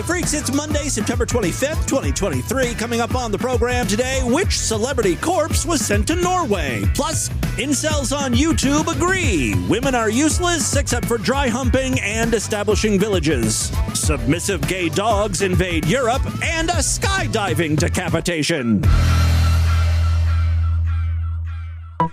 Freaks, it's Monday, September 25th, 2023. Coming up on the program today, which celebrity corpse was sent to Norway? Plus, incels on YouTube agree. Women are useless except for dry humping and establishing villages. Submissive gay dogs invade Europe, and a skydiving decapitation.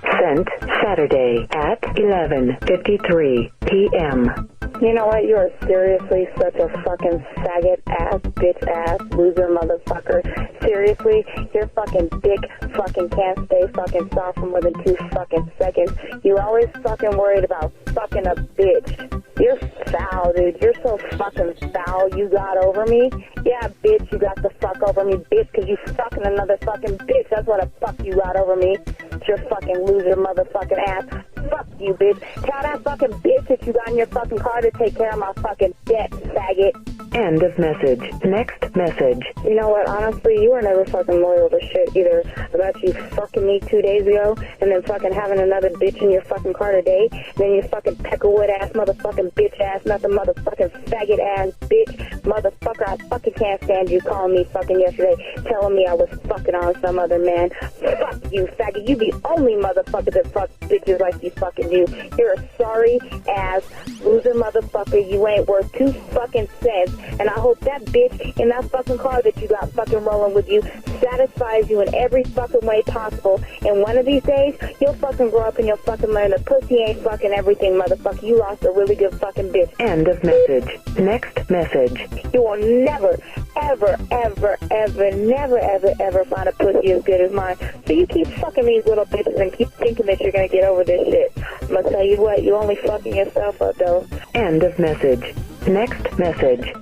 Sent Saturday at 11:53 p.m. You know what? You are seriously such a fucking faggot ass, bitch ass, loser motherfucker. Seriously, your fucking dick fucking can't stay fucking soft for more than 2 fucking seconds. You always fucking worried about fucking a bitch. You're foul, dude. You're so fucking foul. You got over me? Yeah, bitch, you got the fuck over me, bitch, because you fucking another fucking bitch. That's what the fuck you got over me. It's your fucking loser motherfucking ass. Fuck you, bitch. Tell that fucking bitch that you got in your fucking car to take care of my fucking debt, faggot. End of message. Next message. You know what? Honestly, you were never fucking loyal to shit either about you fucking me 2 days ago and then fucking having another bitch in your fucking car today. And then you fucking peckerwood ass motherfucking bitch ass nothing motherfucking faggot ass bitch motherfucker. I fucking can't stand you calling me fucking yesterday telling me I was fucking on some other man. Fuck you, faggot. You the only motherfucker that fucks bitches like you fucking do. You're a sorry ass loser motherfucker. You ain't worth 2 fucking cents. And I hope that bitch in that fucking car that you got fucking rolling with you satisfies you in every fucking way possible. And one of these days, you'll fucking grow up and you'll fucking learn that pussy ain't fucking everything, motherfucker. You lost a really good fucking bitch. End of message. Next message. You will never, ever, ever, ever, never, ever, ever find a pussy as good as mine. So you keep fucking these little bitches and keep thinking that you're gonna get over this shit. I'm gonna tell you what, you only fucking yourself up, though. End of message. Next message.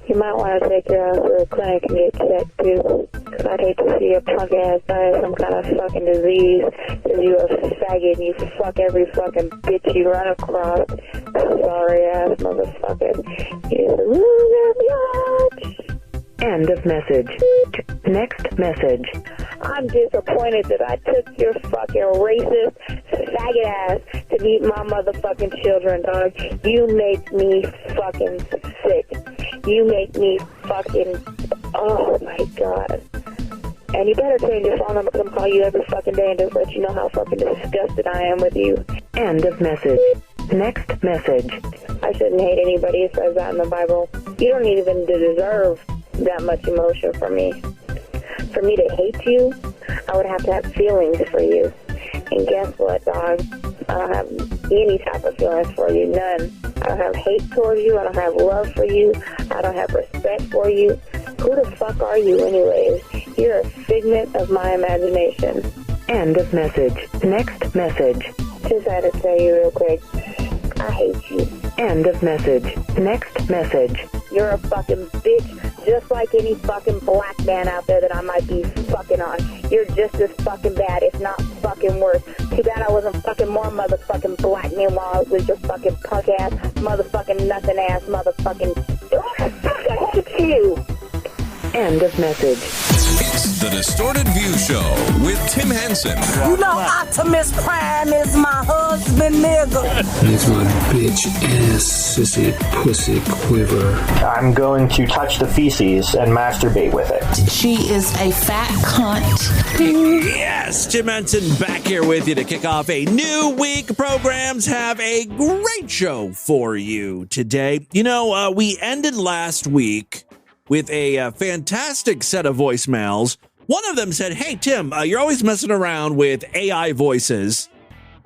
You might want to take your ass to the clinic and get checked, too. Because I'd hate to see your punk ass die of some kind of fucking disease. Because you're a faggot and you fuck every fucking bitch you run across. Sorry ass motherfucker. You're a loser bitch. End of message. Next message. I'm disappointed that I took your fucking racist faggot ass to meet my motherfucking children, dog. You make me fucking sick. You make me fucking... Oh, my God. And you better change your phone number. I'm call you every fucking day and just let you know how fucking disgusted I am with you. End of message. Next message. I shouldn't hate anybody who says that in the Bible. You don't even deserve that much emotion from me. For me to hate you, I would have to have feelings for you. And guess what, dog? I don't have any type of feelings for you, none. I don't have hate towards you. I don't have love for you. I don't have respect for you. Who the fuck are you anyways? You're a figment of my imagination. End of message. Next message. Just had to tell you real quick, I hate you. End of message. Next message. You're a fucking bitch, just like any fucking black man out there that I might be fucking on. You're just as fucking bad, if not fucking worse. Too bad I wasn't fucking more motherfucking black man while I was with your fucking punk ass, motherfucking nothing ass, motherfucking... I hate you! End of message. It's the Distorted View Show with Tim Henson. You know Optimus Prime is my husband, nigga. Makes my bitch ass sissy pussy quiver. I'm going to touch the feces and masturbate with it. She is a fat cunt. Yes, Tim Henson back here with you to kick off a new week. Programs have a great show for you today. You know, we ended last week with a fantastic set of voicemails. One of them said, hey, Tim, you're always messing around with AI voices.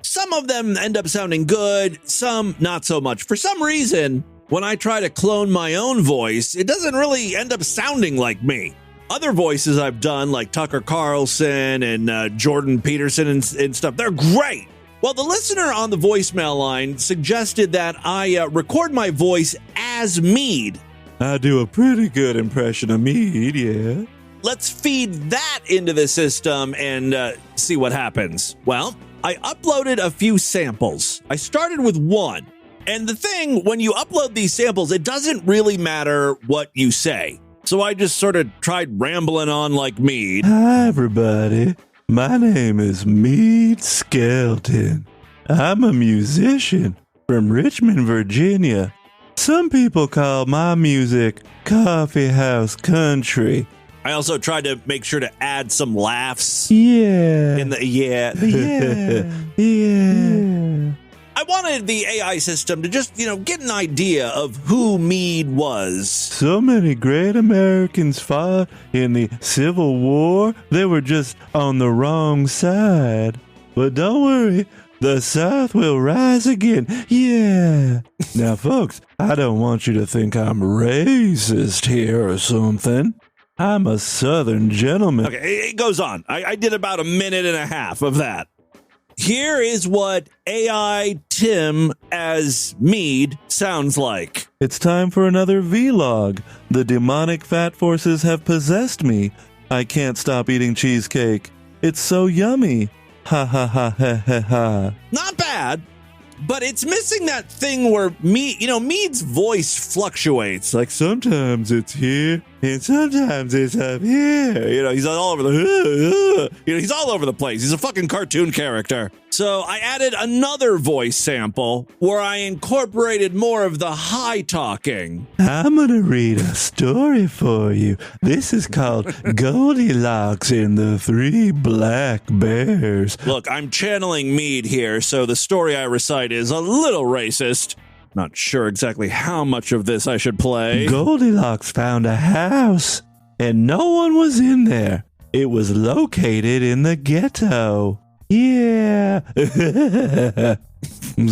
Some of them end up sounding good, some not so much. For some reason, when I try to clone my own voice, it doesn't really end up sounding like me. Other voices I've done, like Tucker Carlson and Jordan Peterson and stuff, they're great. Well, the listener on the voicemail line suggested that I record my voice as Meade. I do a pretty good impression of Meade, yeah. Let's feed that into the system and see what happens. Well, I uploaded a few samples. I started with one. And the thing, when you upload these samples, it doesn't really matter what you say. So I just sort of tried rambling on like Meade. Hi, everybody. My name is Meade Skelton. I'm a musician from Richmond, Virginia. Some people call my music coffee house country. I also tried to make sure to add some laughs. Yeah. In the yeah. I wanted the AI system to just, get an idea of who Meade was. So many great Americans fought in the Civil War. They were just on the wrong side. But don't worry, the South will rise again. Yeah. Now, folks, I don't want you to think I'm racist here or something. I'm a Southern gentleman. Okay, it goes on. I did about a minute and a half of that. Here is what AI Tim as Meade sounds like. It's time for another vlog. The demonic fat forces have possessed me. I can't stop eating cheesecake. It's so yummy. Ha ha ha ha ha ha. Not bad, but it's missing that thing where Meade's voice fluctuates. Like sometimes it's here and sometimes it's up here. He's all over he's all over the place. He's a fucking cartoon character. So I added another voice sample where I incorporated more of the high talking. I'm gonna read a story for you. This is called Goldilocks and the Three Black Bears. Look, I'm channeling Meade here, so the story I recite is a little racist. Not sure exactly how much of this I should play. Goldilocks found a house, and no one was in there. It was located in the ghetto. Yeah. It's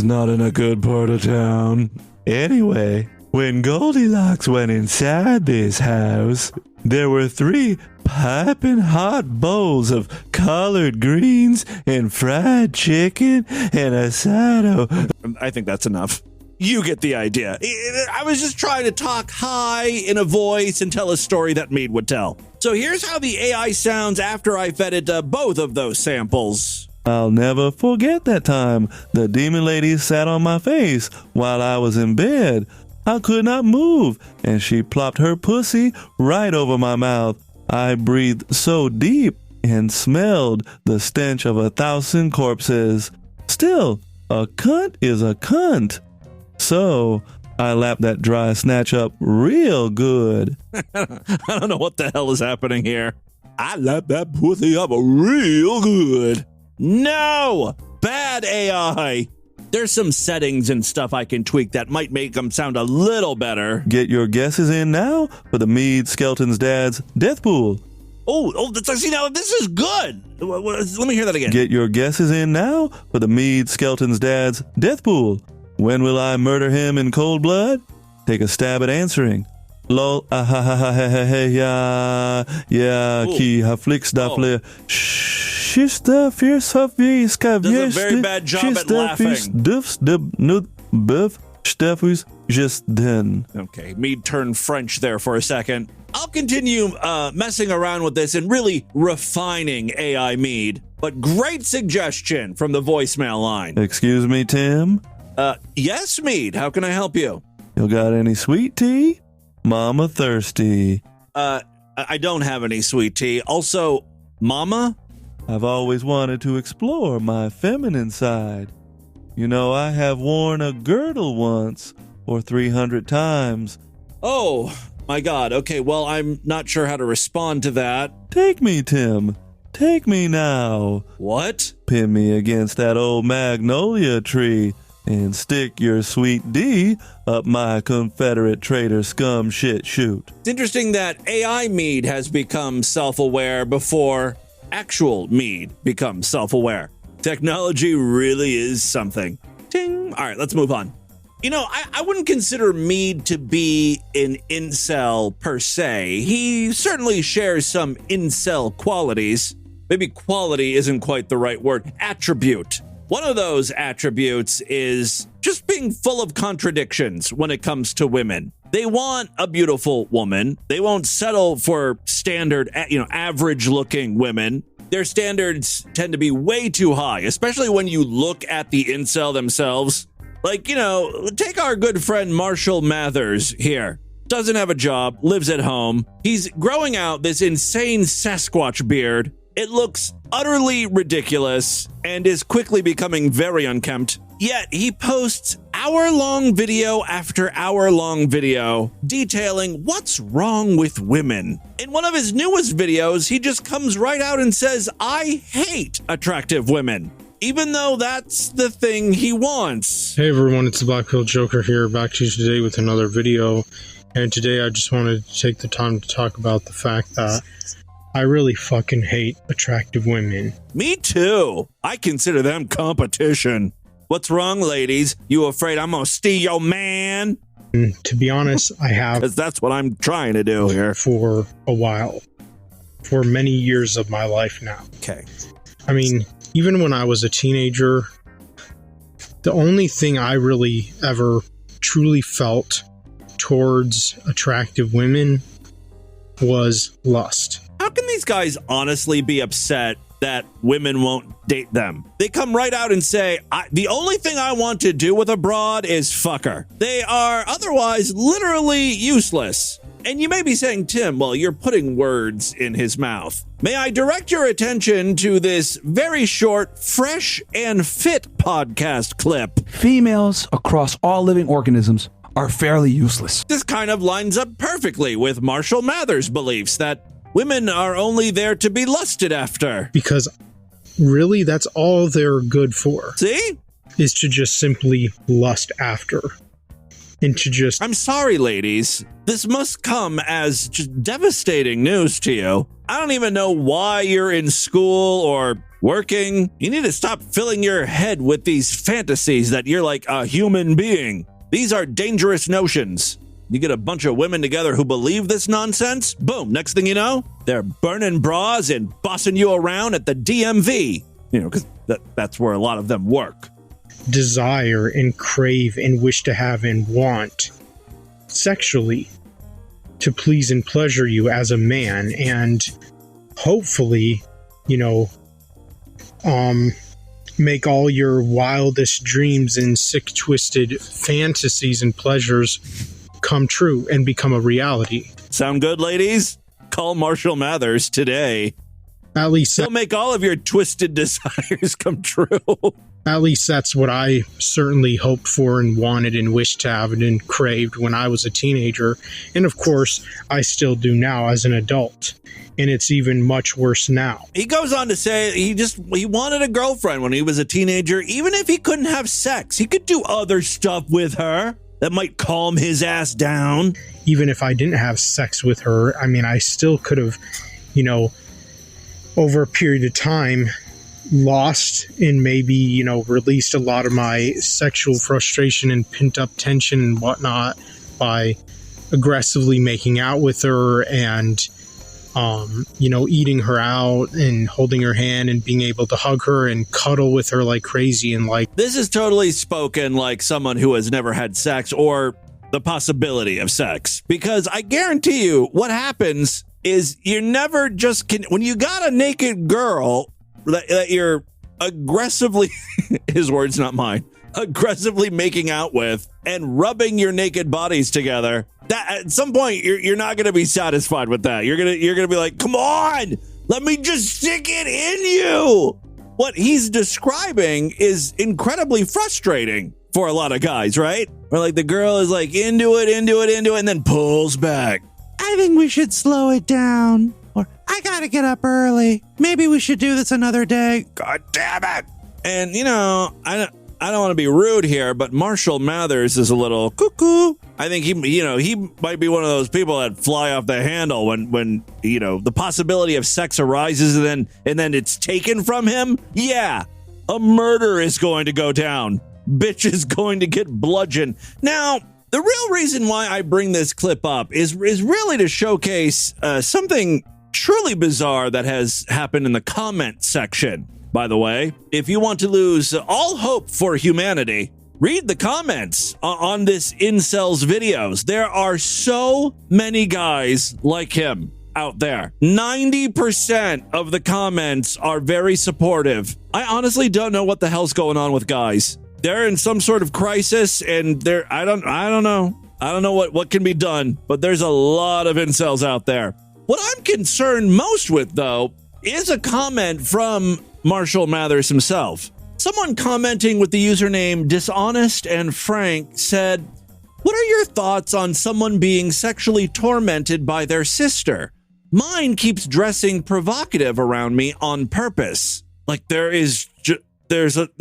not in a good part of town. Anyway, when Goldilocks went inside this house, there were 3 piping hot bowls of collard greens and fried chicken and a side of... I think that's enough. You get the idea. I was just trying to talk high in a voice and tell a story that Meade would tell. So here's how the AI sounds after I fed it both of those samples. I'll never forget that time the demon lady sat on my face while I was in bed. I could not move, and she plopped her pussy right over my mouth. I breathed so deep and smelled the stench of 1,000 corpses. Still, a cunt is a cunt. So, I lapped that dry snatch up real good. I don't know what the hell is happening here. I lapped that pussy up real good. No! Bad AI! There's some settings and stuff I can tweak that might make them sound a little better. Get your guesses in now for the Meade Skelton's dad's death pool. See, now this is good. Let me hear that again. Get your guesses in now for the Meade Skelton's dad's death pool. When will I murder him in cold blood? Take a stab at answering. Lol, ah ha ha ha ha ha yeah, ki ha flix dafle. Shista fierce of viska does a very bad job at laughing. Dufs de nud buff steffus just den. Okay, Meade turned French there for a second. I'll continue messing around with this and really refining AI Meade. But great suggestion from the voicemail line. Excuse me, Tim? Yes, Meade. How can I help you? You got any sweet tea? Mama thirsty. I don't have any sweet tea. Also, Mama? I've always wanted to explore my feminine side. You know, I have worn a girdle once, or 300 times. Oh, my God. Okay, well, I'm not sure how to respond to that. Take me, Tim. Take me now. What? Pin me against that old magnolia tree and stick your sweet D up my Confederate traitor scum shit chute. It's interesting that AI Meade has become self-aware before actual Meade becomes self-aware. Technology really is something. Ting. All right, let's move on. You know, I wouldn't consider Meade to be an incel per se. He certainly shares some incel qualities. Maybe quality isn't quite the right word. Attribute. One of those attributes is just being full of contradictions when it comes to women. They want a beautiful woman. They won't settle for standard, average-looking women. Their standards tend to be way too high, especially when you look at the incel themselves. Like, take our good friend Marshall Mathers here. Doesn't have a job, lives at home. He's growing out this insane Sasquatch beard. It looks utterly ridiculous and is quickly becoming very unkempt. Yet he posts hour-long video after hour-long video detailing what's wrong with women. In one of his newest videos, he just comes right out and says, I hate attractive women, even though that's the thing he wants. Hey everyone, it's the Black Pill Joker here, back to you today with another video. And today I just wanted to take the time to talk about the fact that I really fucking hate attractive women. Me too. I consider them competition. What's wrong, ladies? You afraid I'm gonna steal your man? And to be honest, I have. Because that's what I'm trying to do here. For a while. For many years of my life now. Okay. I mean, even when I was a teenager, the only thing I really ever truly felt towards attractive women was lust. How can these guys honestly be upset that women won't date them? They come right out and say, the only thing I want to do with a broad is fuck her. They are otherwise literally useless. And you may be saying, Tim, well, you're putting words in his mouth. May I direct your attention to this very short, fresh and fit podcast clip? Females across all living organisms are fairly useless. This kind of lines up perfectly with Marshall Mathers' beliefs that women are only there to be lusted after. Because really, that's all they're good for. See? Is to just simply lust after. And to just... I'm sorry, ladies. This must come as just devastating news to you. I don't even know why you're in school or working. You need to stop filling your head with these fantasies that you're like a human being. These are dangerous notions. You get a bunch of women together who believe this nonsense, boom, next thing you know, they're burning bras and bossing you around at the DMV. You know, because that's where a lot of them work. Desire and crave and wish to have and want sexually to please and pleasure you as a man, and hopefully, you know, make all your wildest dreams and sick, twisted fantasies and pleasures come true and become a reality. Sound good, ladies? Call Marshall Mathers today. At least he'll make all of your twisted desires come true. At least that's what I certainly hoped for and wanted and wished to have and craved when I was a teenager. And of course, I still do now as an adult. And it's even much worse now. He goes on to say he wanted a girlfriend when he was a teenager. Even if he couldn't have sex, he could do other stuff with her that might calm his ass down. Even if I didn't have sex with her, I mean, I still could have, you know, over a period of time, lost and maybe, you know, released a lot of my sexual frustration and pent up tension and whatnot by aggressively making out with her and, you know, eating her out and holding her hand and being able to hug her and cuddle with her like crazy. And like, this is totally spoken like someone who has never had sex or the possibility of sex, because I guarantee you what happens is you're never just when you got a naked girl that you're aggressively, his words, not mine, aggressively making out with and rubbing your naked bodies together, that at some point you're not going to be satisfied with that. You're going to be like, come on, let me just stick it in you. What he's describing is incredibly frustrating for a lot of guys, right? Where like the girl is like into it, and then pulls back. I think we should slow it down. Or, I gotta get up early. Maybe we should do this another day. God damn it. And, you know, I don't want to be rude here, but Marshall Mathers is a little cuckoo. I think he might be one of those people that fly off the handle when you know, the possibility of sex arises and then it's taken from him. Yeah, a murder is going to go down. Bitch is going to get bludgeoned. Now, the real reason why I bring this clip up is really to showcase something truly bizarre that has happened in the comment section. By the way, if you want to lose all hope for humanity, read the comments on this Incels videos. There are so many guys like him out there. 90% of the comments are very supportive. I honestly don't know what the hell's going on with guys. They're in some sort of crisis, and I don't know. I don't know what can be done, but there's a lot of incels out there. What I'm concerned most with, though, is a comment from Marshall Mathers himself. Someone commenting with the username Dishonest and Frank said, "What are your thoughts on someone being sexually tormented by their sister? Mine keeps dressing provocative around me on purpose." Like there's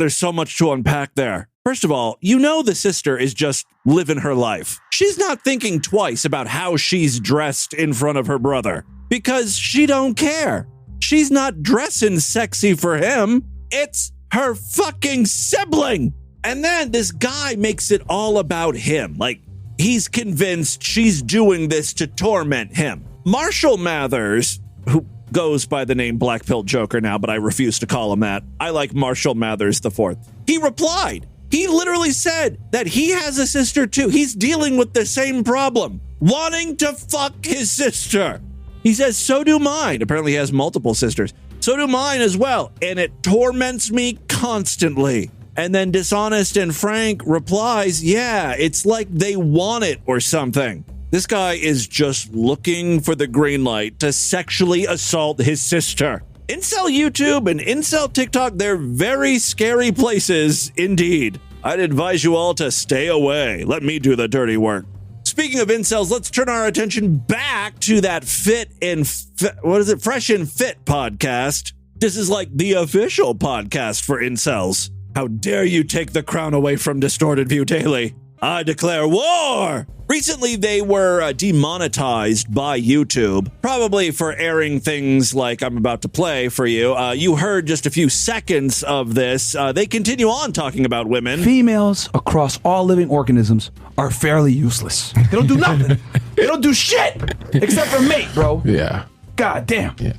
so much to unpack there. First of all, you know the sister is just living her life. She's not thinking twice about how she's dressed in front of her brother because she don't care. She's not dressing sexy for him. It's her fucking sibling. And then this guy makes it all about him. Like he's convinced she's doing this to torment him. Marshall Mathers, who goes by the name Black Pill Joker now, but I refuse to call him that. I like Marshall Mathers IV. He replied. He literally said that he has a sister too. He's dealing with the same problem, wanting to fuck his sister. He says, so do mine. Apparently he has multiple sisters. So do mine as well. And it torments me constantly. And then Dishonest and Frank replies, yeah, it's like they want it or something. This guy is just looking for the green light to sexually assault his sister. Incel YouTube and Incel TikTok, they're very scary places indeed. I'd advise you all to stay away. Let me do the dirty work. Speaking of incels, let's turn our attention back to that Fresh and Fit podcast. This is like the official podcast for incels. How dare you take the crown away from Distorted View Daily? I declare war! Recently, they were demonetized by YouTube, probably for airing things like I'm about to play for you. You heard just a few seconds of this. They continue on talking about women. Females across all living organisms are fairly useless. They don't do nothing. They don't do shit except for mate, bro. Yeah. God damn. Yeah.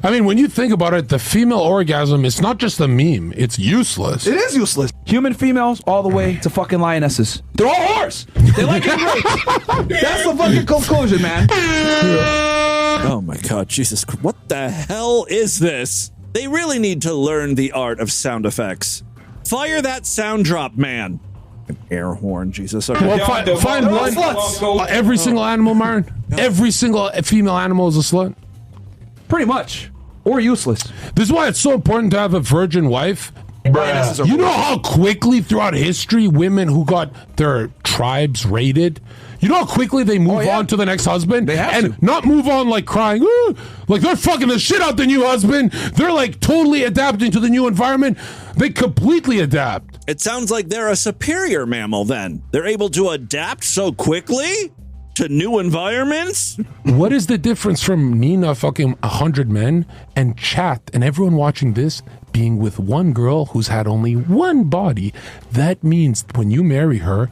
I mean, when you think about it, the female orgasm is not just a meme. It's useless. It is useless. Human females all the way to fucking lionesses. They're all whores. They like getting raped. That's the fucking conclusion, man. Oh my God, Jesus Christ. What the hell is this? They really need to learn the art of sound effects. Fire that sound drop, man. An air horn, Jesus. Okay. Well, find one. Every single animal, Myron. Every single female animal is a slut. Pretty much. Or useless. This is why it's so important to have a virgin wife. You know how quickly throughout history women who got their tribes raided, you know how quickly they move on to the next husband? They have to. Not move on like crying, ooh, like they're fucking the shit out the new husband. They're like totally adapting to the new environment. They completely adapt. It sounds like they're a superior mammal then. They're able to adapt so quickly to new environments? What is the difference from Nina fucking 100 men and chat and everyone watching this being with one girl who's had only one body? That means when you marry her,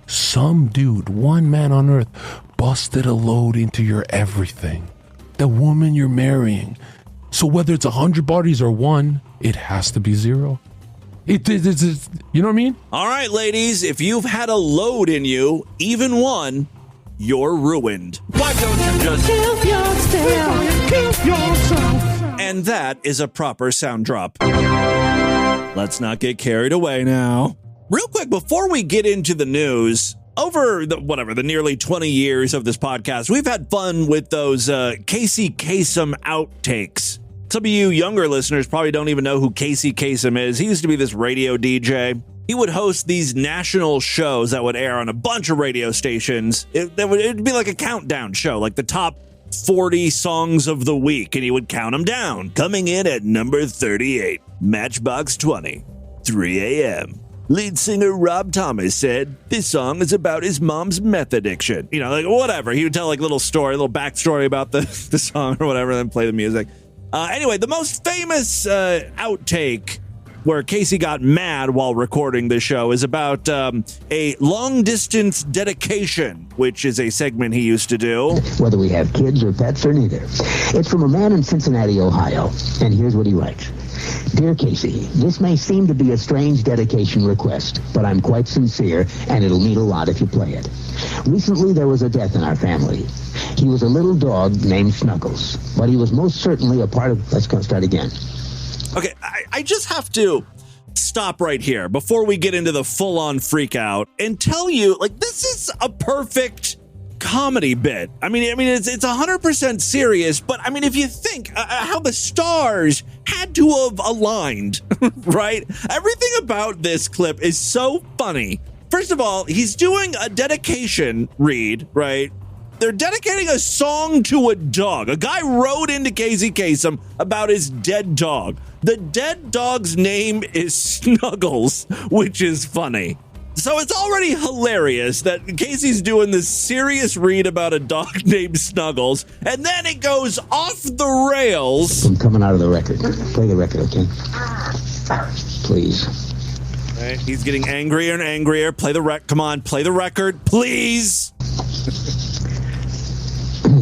some dude, one man on earth, busted a load into your everything. The woman you're marrying. So whether it's 100 bodies or one, it has to be zero. It's you know what I mean? All right, ladies, if you've had a load in you, even one, you're ruined. Why don't you just kill yourself? And that is a proper sound drop. Let's not get carried away now. Real quick, before we get into the news, over the nearly 20 years of this podcast, we've had fun with those Kasem outtakes. Some of you younger listeners probably don't even know who Kasem is. He used to be this radio DJ. He would host these national shows that would air on a bunch of radio stations. It'd be like a countdown show, like the top 40 songs of the week, and he would count them down. Coming in at number 38, Matchbox 20, 3 a.m. Lead singer Rob Thomas said, this song is about his mom's meth addiction. You know, like whatever. He would tell like a little backstory about the song or whatever, and then play the music. Anyway, the most famous outtake where Casey got mad while recording the show is about a long-distance dedication, which is a segment he used to do. Whether we have kids or pets or neither. It's from a man in Cincinnati, Ohio, and here's what he writes. Dear Casey, this may seem to be a strange dedication request, but I'm quite sincere, and it'll mean a lot if you play it. Recently, there was a death in our family. He was a little dog named Snuggles, but he was most certainly a part of... Let's go start again. Okay, I just have to stop right here before we get into the full-on freak out and tell you, like, this is a perfect comedy bit. I mean, it's 100% serious, but I mean, if you think how the stars had to have aligned, right? Everything about this clip is so funny. First of all, he's doing a dedication read, right? They're dedicating a song to a dog. A guy wrote into Kasem about his dead dog. The dead dog's name is Snuggles, which is funny. So it's already hilarious that Casey's doing this serious read about a dog named Snuggles, and then it goes off the rails. I'm coming out of the record. Play the record, okay? Please. Right, he's getting angrier and angrier. Come on, play the record, please.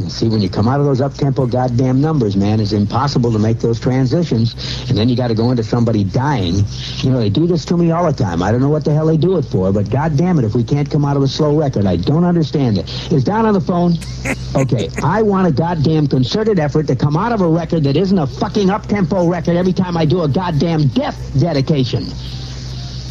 See, when you come out of those up-tempo goddamn numbers, man, it's impossible to make those transitions. And then you got to go into somebody dying. You know, they do this to me all the time. I don't know what the hell they do it for, but goddamn it, if we can't come out of a slow record, I don't understand it. Is Don on the phone? Okay, I want a goddamn concerted effort to come out of a record that isn't a fucking up-tempo record every time I do a goddamn death dedication.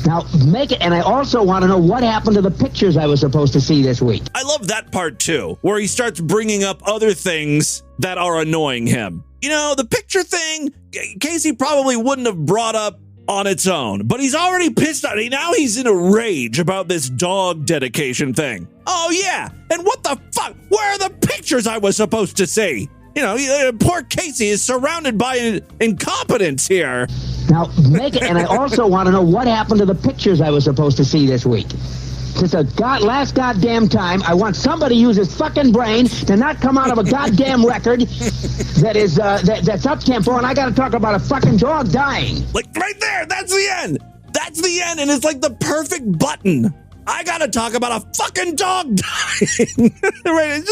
Now, make it, and I also want to know what happened to the pictures I was supposed to see this week. I love that part, too, where he starts bringing up other things that are annoying him. You know, the picture thing, Casey probably wouldn't have brought up on its own, but he's already pissed on it. Now he's in a rage about this dog dedication thing. Oh, yeah, and what the fuck? Where are the pictures I was supposed to see? You know, poor Casey is surrounded by incompetence here. Now, make it, and I also want to know what happened to the pictures I was supposed to see this week. Since the last goddamn time, I want somebody to use his fucking brain to not come out of a goddamn record that is that's up-tempo, and I got to talk about a fucking dog dying. Like, right there, that's the end. That's the end, and it's like the perfect button. I got to talk about a fucking dog dying. Right?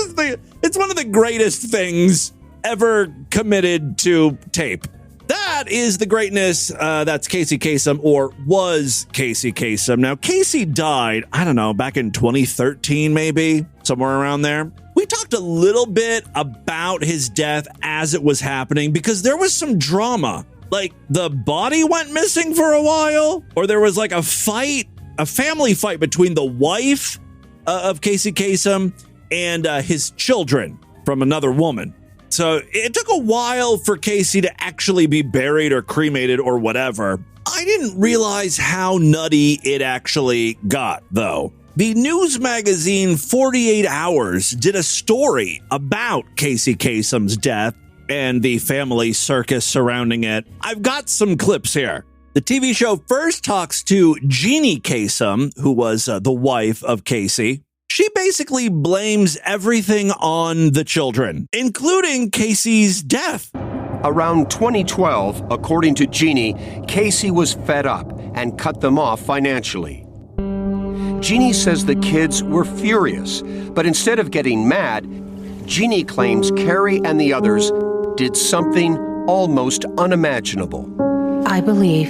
It's one of the greatest things ever committed to tape. That is the greatness that's Casey Kasem, or was Casey Kasem. Now, Casey died, I don't know, back in 2013, maybe, somewhere around there. We talked a little bit about his death as it was happening because there was some drama. Like, the body went missing for a while, or there was like a fight, a family fight between the wife of Casey Kasem and his children from another woman. So it took a while for Casey to actually be buried or cremated or whatever. I didn't realize how nutty it actually got, though. The news magazine 48 Hours did a story about Casey Kasem's death and the family circus surrounding it. I've got some clips here. The TV show first talks to Jeannie Kasem, who was the wife of Casey. She basically blames everything on the children, including Casey's death. Around 2012, according to Jeannie, Casey was fed up and cut them off financially. Jeannie says the kids were furious, but instead of getting mad, Jeannie claims Carrie and the others did something almost unimaginable. I believe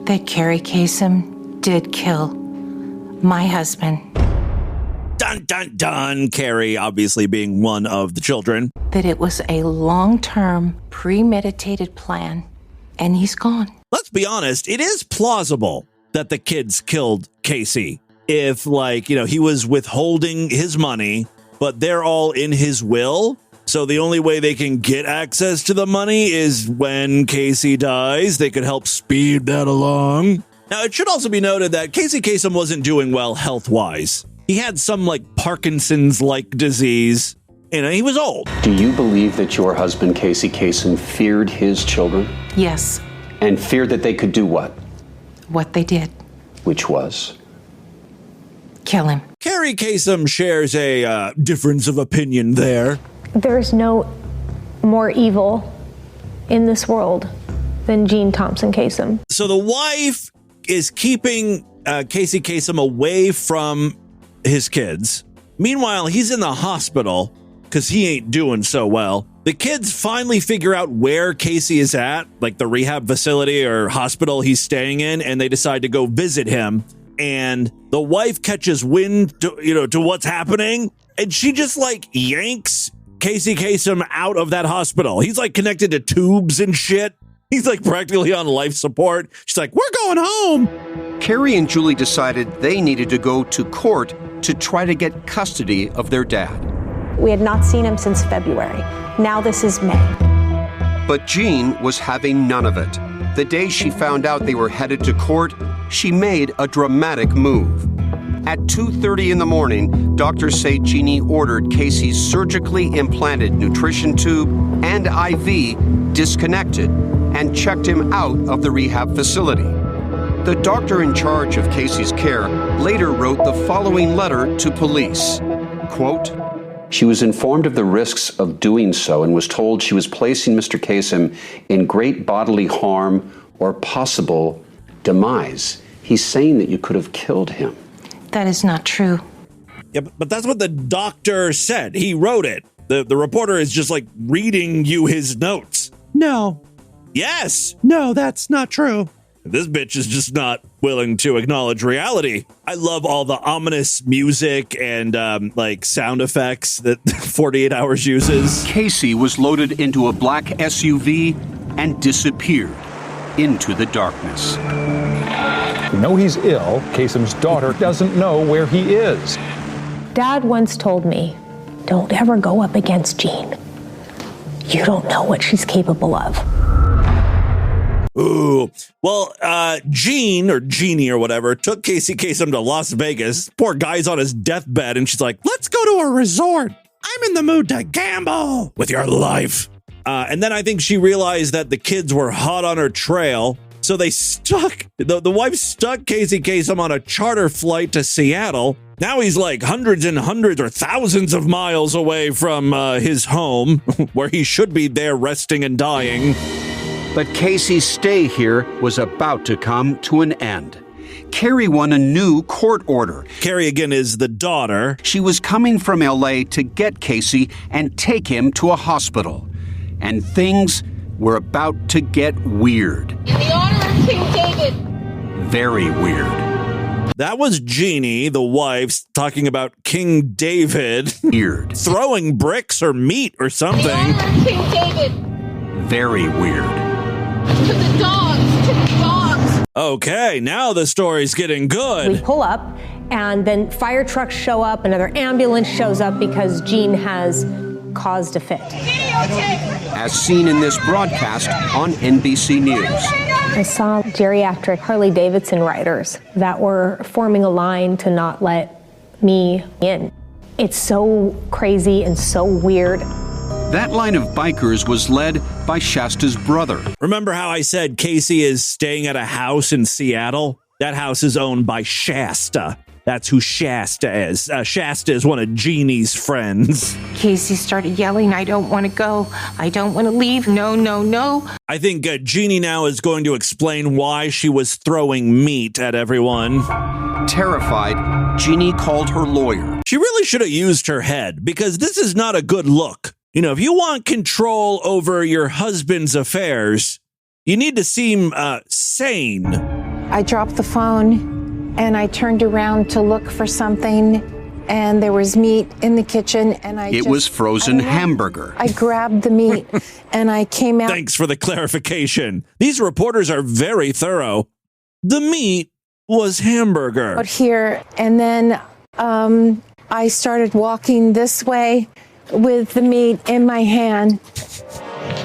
that Carrie Kasem did kill my husband. Dun, dun, dun. Carrie obviously being one of the children. That it was a long-term, premeditated plan, and he's gone. Let's be honest, it is plausible that the kids killed Casey. If, like, you know, he was withholding his money, but they're all in his will. So the only way they can get access to the money is when Casey dies. They could help speed that along. Now, it should also be noted that Casey Kasem wasn't doing well health-wise. He had some, like, Parkinson's-like disease. You know, he was old. Do you believe that your husband, Casey Kasem, feared his children? Yes. And feared that they could do what? What they did. Which was? Kill him. Carrie Kasem shares a difference of opinion there. There is no more evil in this world than Jean Thompson Kasem. So the wife is keeping Casey Kasem away from his kids. Meanwhile, he's in the hospital because he ain't doing so well. The kids finally figure out where Casey is at, like the rehab facility or hospital he's staying in, and they decide to go visit him. And the wife catches wind to what's happening, and she just like yanks Casey Kasem out of that hospital. He's like connected to tubes and shit. He's like practically on life support. She's like, we're going home. Carrie and Julie decided they needed to go to court to try to get custody of their dad. We had not seen him since February. Now this is May. But Jean was having none of it. The day she found out they were headed to court, she made a dramatic move. At 2:30 in the morning, doctors say Jeannie ordered Casey's surgically implanted nutrition tube and IV disconnected and checked him out of the rehab facility. The doctor in charge of Casey's care later wrote the following letter to police, quote, She was informed of the risks of doing so and was told she was placing Mr. Kasem in great bodily harm or possible demise. He's saying that you could have killed him. That is not true. Yeah, but that's what the doctor said. He wrote it. The reporter is just like reading you his notes. No. Yes. No, that's not true. This bitch is just not willing to acknowledge reality. I love all the ominous music and like sound effects that 48 Hours uses. Casey was loaded into a black SUV and disappeared into the darkness. We know he's ill. Kasem's daughter doesn't know where he is. Dad once told me, don't ever go up against Jean. You don't know what she's capable of. Ooh. Well, Jean or Jeannie or whatever took Casey Kasem to Las Vegas. Poor guy's on his deathbed and she's like, let's go to a resort. I'm in the mood to gamble with your life. And then I think she realized that the kids were hot on her trail. So they the wife stuck Casey Kasem on a charter flight to Seattle. Now he's like hundreds and hundreds or thousands of miles away from his home where he should be there resting and dying. But Casey's stay here was about to come to an end. Carrie won a new court order. Carrie, again, is the daughter. She was coming from L.A. to get Casey and take him to a hospital. And things were about to get weird. In the honor of King David. Very weird. That was Jeannie, the wife, talking about King David. Weird. Throwing bricks or meat or something. In the honor of King David. Very weird. To the dogs, to the dogs. Okay, now the story's getting good. We pull up, and then fire trucks show up, another ambulance shows up because Jean has caused a fit. As seen in this broadcast on NBC News. I saw geriatric Harley-Davidson riders that were forming a line to not let me in. It's so crazy and so weird. That line of bikers was led by Shasta's brother. Remember how I said Casey is staying at a house in Seattle? That house is owned by Shasta. That's who Shasta is. Shasta is one of Jeannie's friends. Casey started yelling, I don't want to go. I don't want to leave. No, no, no. I think Jeannie now is going to explain why she was throwing meat at everyone. Terrified, Jeannie called her lawyer. She really should have used her head because this is not a good look. You know, if you want control over your husband's affairs, you need to seem sane. I dropped the phone and I turned around to look for something and there was meat in the kitchen and It was frozen hamburger. I grabbed the meat and I came out. Thanks for the clarification. These reporters are very thorough. The meat was hamburger. Out here and then I started walking this way with the meat in my hand.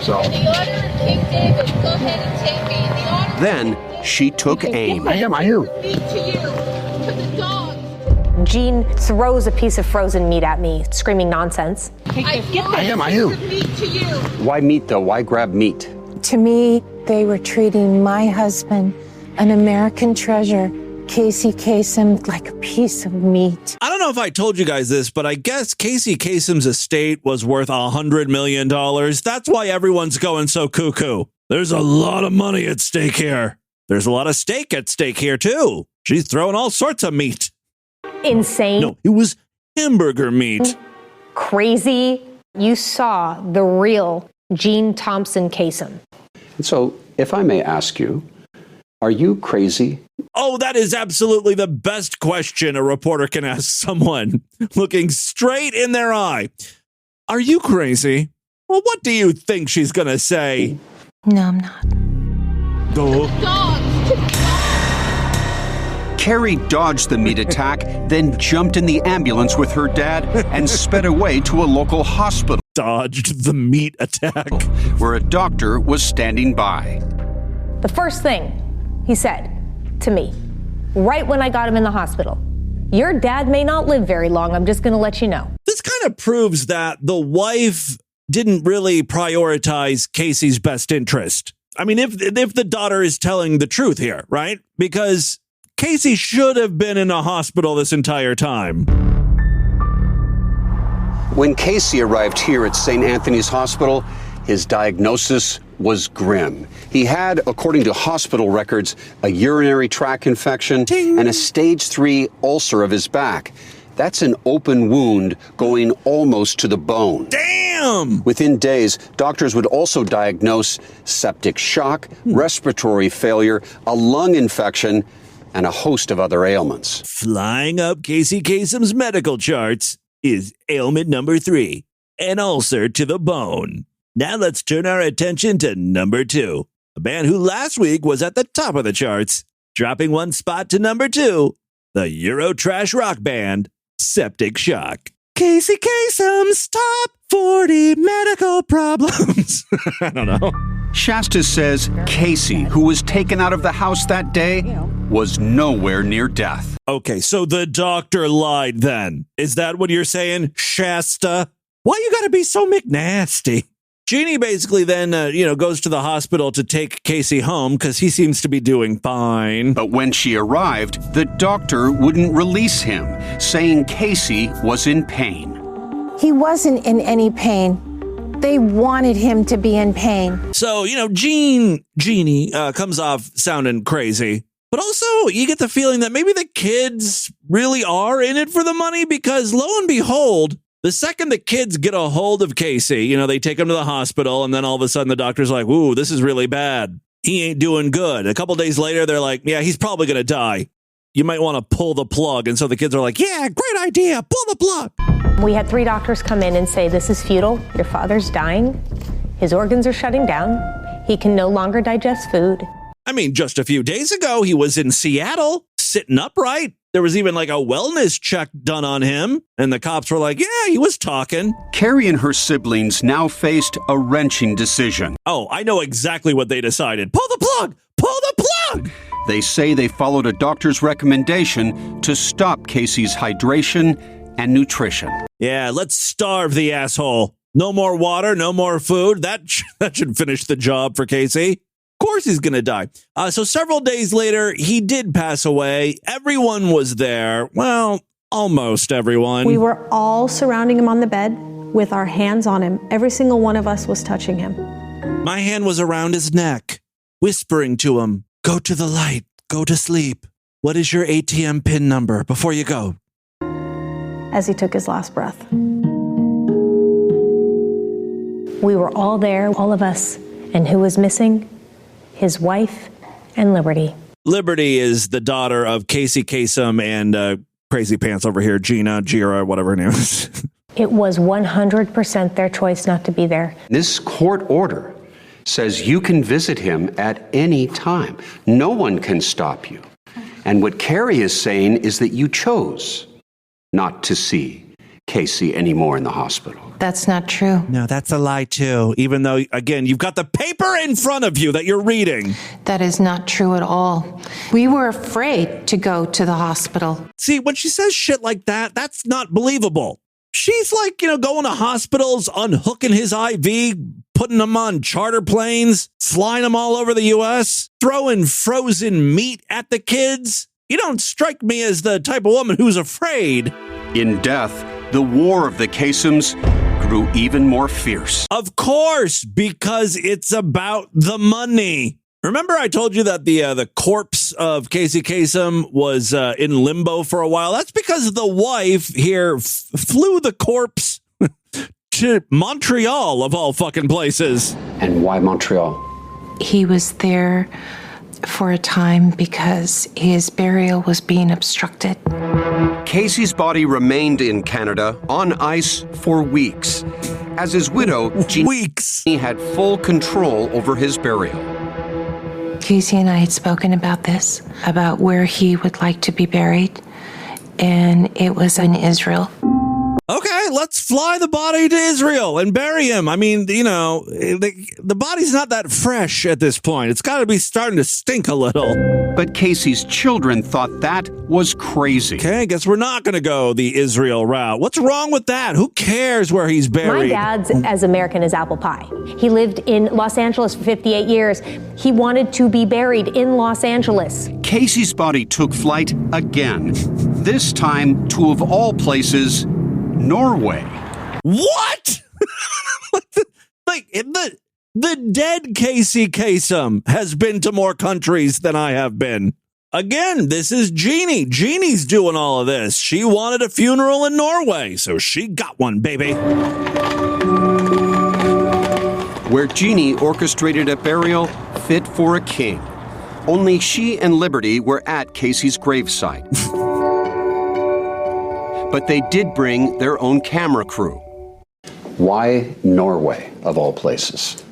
So. In the honor of King David, go ahead and take me. In the honor Then she took aim. I hear. Meat to you, to the dogs. Jean throws a piece of frozen meat at me, screaming nonsense. I hear. Meat to you. Why meat, though? Why grab meat? To me, they were treating my husband, an American treasure, Casey Kasem, like a piece of meat. I don't know if I told you guys this, but I guess Casey Kasem's estate was worth $100 million. That's why everyone's going so cuckoo. There's a lot of money at stake here. There's a lot of steak at stake here, too. She's throwing all sorts of meat. Insane. No, it was hamburger meat. Crazy. You saw the real Jean Thompson Kasem. So, if I may ask you, are you crazy? Oh, that is absolutely the best question a reporter can ask someone, looking straight in their eye. Are you crazy? Well, what do you think she's going to say? No, I'm not. Go. Carrie dodged the Meade attack, then jumped in the ambulance with her dad and sped away to a local hospital. Dodged the Meade attack. Where a doctor was standing by. The first thing he said to me, right when I got him in the hospital, your dad may not live very long. I'm just going to let you know. This kind of proves that the wife didn't really prioritize Casey's best interest. I mean, if the daughter is telling the truth here, right? Because Casey should have been in a hospital this entire time. When Casey arrived here at St. Anthony's Hospital, his diagnosis was grim. He had, according to hospital records, a urinary tract infection and a stage 3 ulcer of his back. That's an open wound going almost to the bone. Damn! Within days, doctors would also diagnose septic shock, respiratory failure, a lung infection, and a host of other ailments. Flying up Casey Kasem's medical charts is ailment number 3, an ulcer to the bone. Now let's turn our attention to number 2, a band who last week was at the top of the charts, dropping one spot to number 2, the Euro trash rock band, Septic Shock. Casey Kasem's top 40 medical problems. I don't know. Shasta says Casey, who was taken out of the house that day, was nowhere near death. Okay, so the doctor lied then. Is that what you're saying, Shasta? Why you gotta be so McNasty? Jeannie basically then, goes to the hospital to take Casey home because he seems to be doing fine. But when she arrived, the doctor wouldn't release him, saying Casey was in pain. He wasn't in any pain. They wanted him to be in pain. So, Jeannie comes off sounding crazy. But also, you get the feeling that maybe the kids really are in it for the money because lo and behold, the second the kids get a hold of Casey, they take him to the hospital and then all of a sudden the doctor's like, ooh, this is really bad. He ain't doing good. A couple days later, they're like, yeah, he's probably going to die. You might want to pull the plug. And so the kids are like, yeah, great idea. Pull the plug. We had 3 doctors come in and say, this is futile. Your father's dying. His organs are shutting down. He can no longer digest food. I mean, just a few days ago, he was in Seattle sitting upright. There was even like a wellness check done on him. And the cops were like, yeah, he was talking. Carrie and her siblings now faced a wrenching decision. Oh, I know exactly what they decided. Pull the plug! Pull the plug! They say they followed a doctor's recommendation to stop Casey's hydration and nutrition. Yeah, let's starve the asshole. No more water, no more food. That should finish the job for Casey. Of course he's going to die. So several days later, he did pass away. Everyone was there. Well, almost everyone. We were all surrounding him on the bed with our hands on him. Every single one of us was touching him. My hand was around his neck, whispering to him, go to the light, go to sleep. What is your ATM PIN number before you go? As he took his last breath. We were all there, all of us. And who was missing? His wife and Liberty. Liberty is the daughter of Casey Kasem and Crazy Pants over here, Gira, whatever her name is. It was 100% their choice not to be there. This court order says you can visit him at any time. No one can stop you. And what Carrie is saying is that you chose not to see Casey anymore in the hospital. That's not true. No, that's a lie too. Even though, again, you've got the paper in front of you that you're reading. That is not true at all. We were afraid to go to the hospital. See, when she says shit like that, that's not believable. She's like, going to hospitals, unhooking his IV, putting him on charter planes, flying them all over the U.S., throwing frozen meat at the kids. You don't strike me as the type of woman who's afraid. In death, the war of the Kasems grew even more fierce. Of course, because it's about the money. Remember I told you that the corpse of Casey Kasem was in limbo for a while? That's because the wife here flew the corpse to Montreal, of all fucking places. And why Montreal? He was there for a time because his burial was being obstructed. Casey's body remained in Canada on ice for weeks. As his widow, Jeannie had full control over his burial. Casey and I had spoken about this, about where he would like to be buried, and it was in Israel. Okay, let's fly the body to Israel and bury him. I mean, you know, the body's not that fresh at this point. It's got to be starting to stink a little. But Casey's children thought that was crazy. Okay, I guess we're not going to go the Israel route. What's wrong with that? Who cares where he's buried? My dad's as American as apple pie. He lived in Los Angeles for 58 years. He wanted to be buried in Los Angeles. Casey's body took flight again. This time to, of all places, Norway. What? like the dead Casey Kasem has been to more countries than I have been. Again, this is Jeannie. Jeannie's doing all of this. She wanted a funeral in Norway, so she got one, baby. Where Jeannie orchestrated a burial fit for a king. Only she and Liberty were at Casey's gravesite. But they did bring their own camera crew. Why Norway, of all places?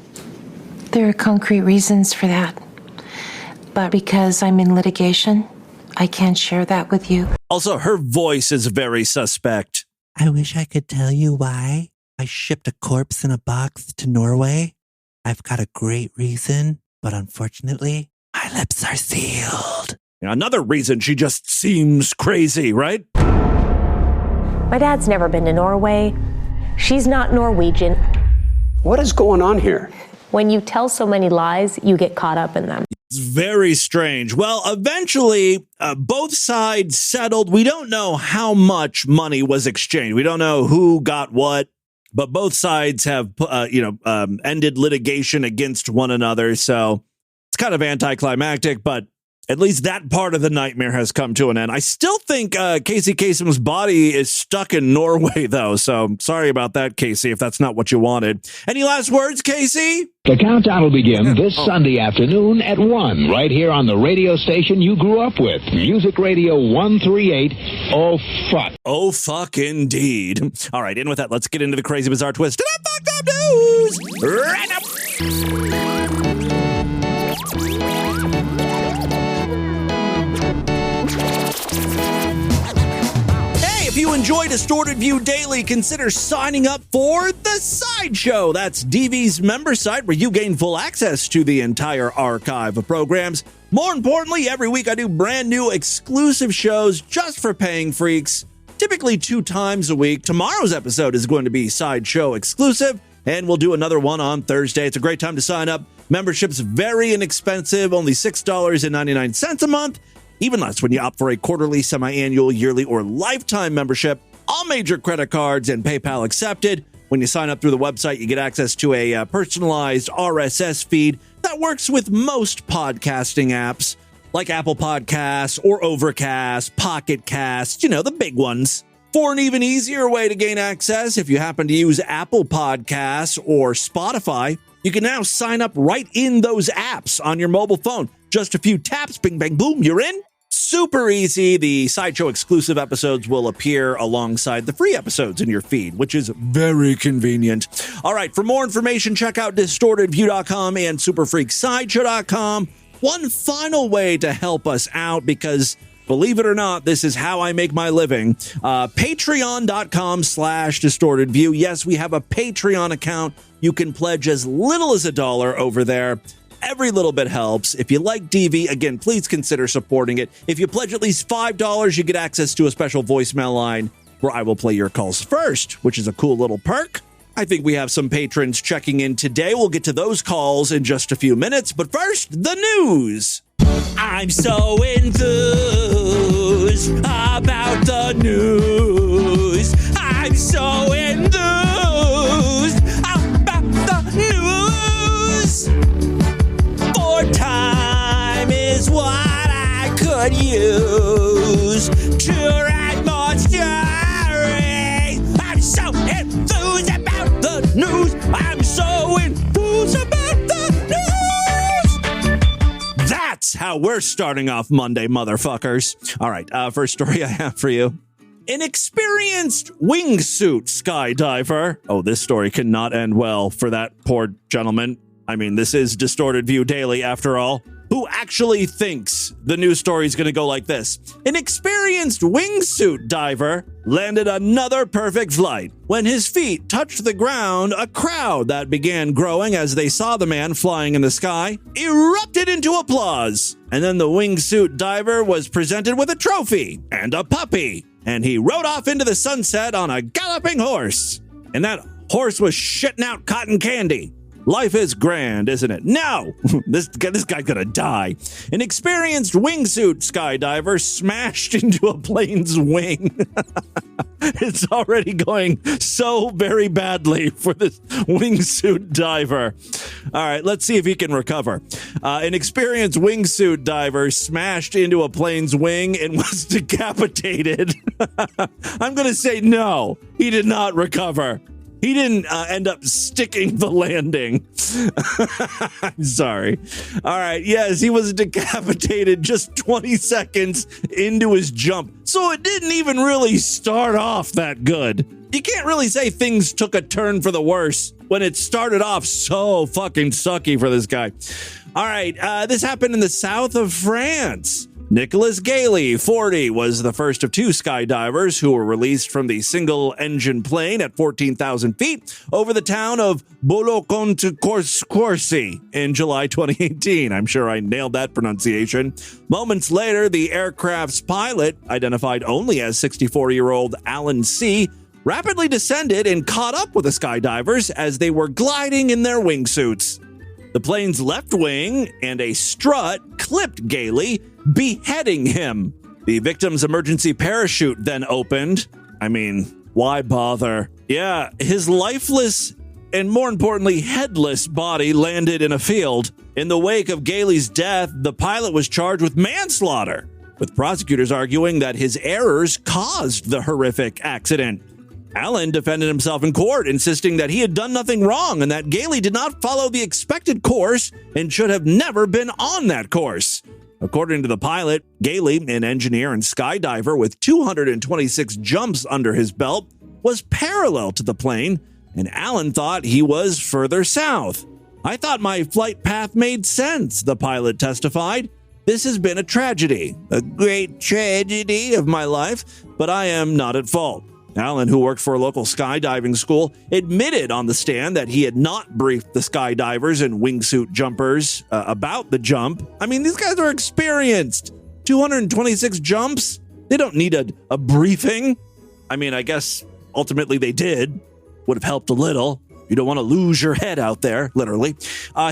There are concrete reasons for that. But because I'm in litigation, I can't share that with you. Also, her voice is very suspect. I wish I could tell you why I shipped a corpse in a box to Norway. I've got a great reason, but unfortunately, my lips are sealed. Another reason she just seems crazy, right? My dad's never been to Norway. She's not Norwegian. What is going on here? When you tell so many lies, you get caught up in them. It's very strange. Well, eventually, both sides settled. We don't know how much money was exchanged. We don't know who got what, but both sides have, ended litigation against one another. So it's kind of anticlimactic, but at least that part of the nightmare has come to an end. I still think Casey Kasem's body is stuck in Norway, though. So sorry about that, Casey, if that's not what you wanted. Any last words, Casey? The countdown will begin this Sunday afternoon at 1, right here on the radio station you grew up with. Music Radio 138. Oh, fuck. Oh, fuck, indeed. All right, in with that. Let's get into the crazy, bizarre twist to the fucked up news right now. If you enjoy Distorted View Daily, consider signing up for the Sideshow. That's DV's member site where you gain full access to the entire archive of programs. More importantly, every week I do brand new exclusive shows just for paying freaks, typically 2 times a week. Tomorrow's episode is going to be Sideshow exclusive, and we'll do another one on Thursday. It's a great time to sign up. Membership's very inexpensive, only $6.99 a month. Even less when you opt for a quarterly, semi-annual, yearly, or lifetime membership. All major credit cards and PayPal accepted. When you sign up through the website, you get access to a personalized RSS feed that works with most podcasting apps, like Apple Podcasts or Overcast, Pocket Cast, the big ones. For an even easier way to gain access, if you happen to use Apple Podcasts or Spotify, you can now sign up right in those apps on your mobile phone. Just a few taps, bing, bang, boom, you're in. Super easy. The Sideshow exclusive episodes will appear alongside the free episodes in your feed, which is very convenient. All right, for more information, check out DistortedView.com and SuperFreakSideshow.com. One final way to help us out, because believe it or not, this is how I make my living. Patreon.com/DistortedView. Yes, we have a Patreon account. You can pledge as little as $1 over there. Every little bit helps. If you like DV, again, please consider supporting it. If you pledge at least $5, you get access to a special voicemail line where I will play your calls first, which is a cool little perk. I think we have some patrons checking in today. We'll get to those calls in just a few minutes. But first, the news. I'm so enthused about the news. I'm so enthused about the news. More time is what I could use to write more stories. I'm so enthused about the news. I'm so enthused about the news. That's how we're starting off Monday, motherfuckers. All right, first story I have for you. An experienced wingsuit skydiver. Oh, this story cannot end well for that poor gentleman. I mean, this is Distorted View Daily, after all. who actually thinks the news story is going to go like this. An experienced wingsuit diver landed another perfect flight. When his feet touched the ground, a crowd that began growing as they saw the man flying in the sky erupted into applause. And then the wingsuit diver was presented with a trophy and a puppy, and he rode off into the sunset on a galloping horse. And that horse was shitting out cotton candy. Life is grand, isn't it? No! This guy's gonna die. An experienced wingsuit skydiver smashed into a plane's wing. It's already going so very badly for this wingsuit diver. All right, let's see if he can recover. An experienced wingsuit diver smashed into a plane's wing and was decapitated. I'm gonna say no, he did not recover. He didn't end up sticking the landing. I'm sorry. All right. Yes, he was decapitated just 20 seconds into his jump. So it didn't even really start off that good. You can't really say things took a turn for the worse when it started off so fucking sucky for this guy. All right. This happened in the south of France. Nicholas Gailey, 40, was the first of two skydivers who were released from the single-engine plane at 14,000 feet over the town of Boulogne-Corsi in July 2018. I'm sure I nailed that pronunciation. Moments later, the aircraft's pilot, identified only as 64-year-old Alan C., rapidly descended and caught up with the skydivers as they were gliding in their wingsuits. The plane's left wing and a strut clipped Gailey, beheading him. The victim's emergency parachute then opened. I mean, why bother? Yeah, his lifeless and more importantly, headless body landed in a field. In the wake of Gailey's death, the pilot was charged with manslaughter, with prosecutors arguing that his errors caused the horrific accident. Allen defended himself in court, insisting that he had done nothing wrong and that Gailey did not follow the expected course and should have never been on that course. According to the pilot, Gailey, an engineer and skydiver with 226 jumps under his belt, was parallel to the plane, and Allen thought he was further south. I thought my flight path made sense, the pilot testified. This has been a tragedy, a great tragedy of my life, but I am not at fault. Allen, who worked for a local skydiving school, admitted on the stand that he had not briefed the skydivers and wingsuit jumpers about the jump. I mean, these guys are experienced. 226 jumps? They don't need a briefing. I mean, I guess ultimately they did. Would have helped a little. You don't want to lose your head out there, literally.